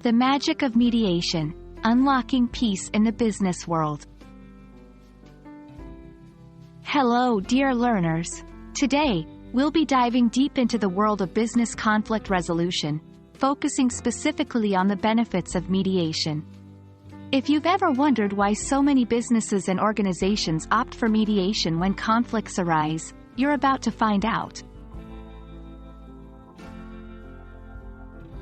The Magic of Mediation, Unlocking Peace in the Business World. Hello, dear learners. Today, we'll be diving deep into the world of business conflict resolution, focusing specifically on the benefits of mediation. If you've ever wondered why so many businesses and organizations opt for mediation when conflicts arise, you're about to find out.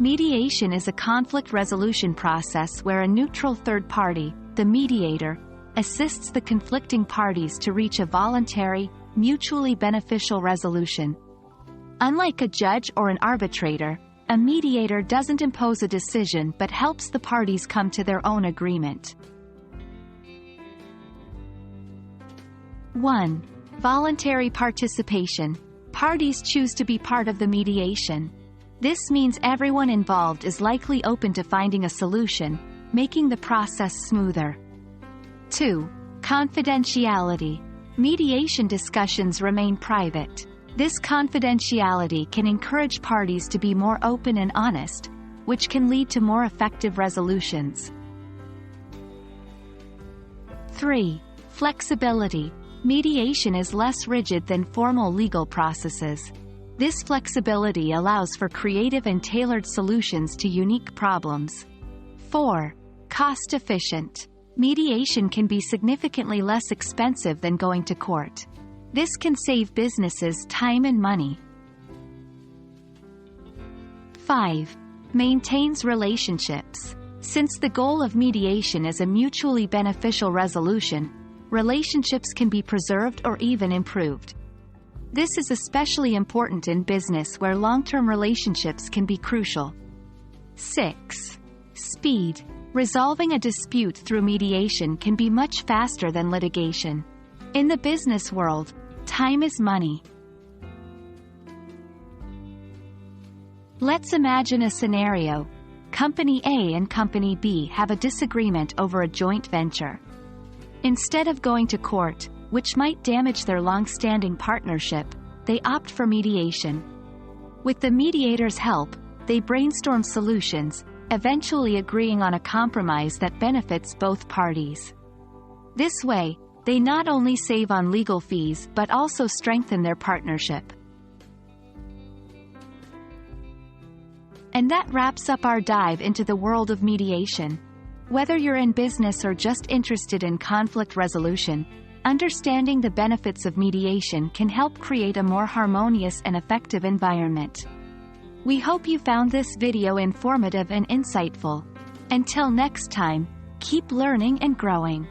Mediation is a conflict resolution process where a neutral third party, the mediator, assists the conflicting parties to reach a voluntary, mutually beneficial resolution. Unlike a judge or an arbitrator, a mediator doesn't impose a decision but helps the parties come to their own agreement. 1. Voluntary participation. Parties choose to be part of the mediation. This means everyone involved is likely open to finding a solution, making the process smoother. 2. Confidentiality. Mediation discussions remain private. This confidentiality can encourage parties to be more open and honest, which can lead to more effective resolutions. 3. Flexibility. Mediation is less rigid than formal legal processes. This flexibility allows for creative and tailored solutions to unique problems. 4. Cost-efficient. Mediation can be significantly less expensive than going to court. This can save businesses time and money. 5. Maintains relationships. Since the goal of mediation is a mutually beneficial resolution, relationships can be preserved or even improved. This is especially important in business where long-term relationships can be crucial. 6. Speed. Resolving a dispute through mediation can be much faster than litigation. In the business world, time is money. Let's imagine a scenario. Company A and Company B have a disagreement over a joint venture. Instead of going to court, which might damage their long-standing partnership, they opt for mediation. With the mediator's help, they brainstorm solutions, eventually agreeing on a compromise that benefits both parties. This way, they not only save on legal fees but also strengthen their partnership. And that wraps up our dive into the world of mediation. Whether you're in business or just interested in conflict resolution, understanding the benefits of mediation can help create a more harmonious and effective environment. We hope you found this video informative and insightful. Until next time, keep learning and growing.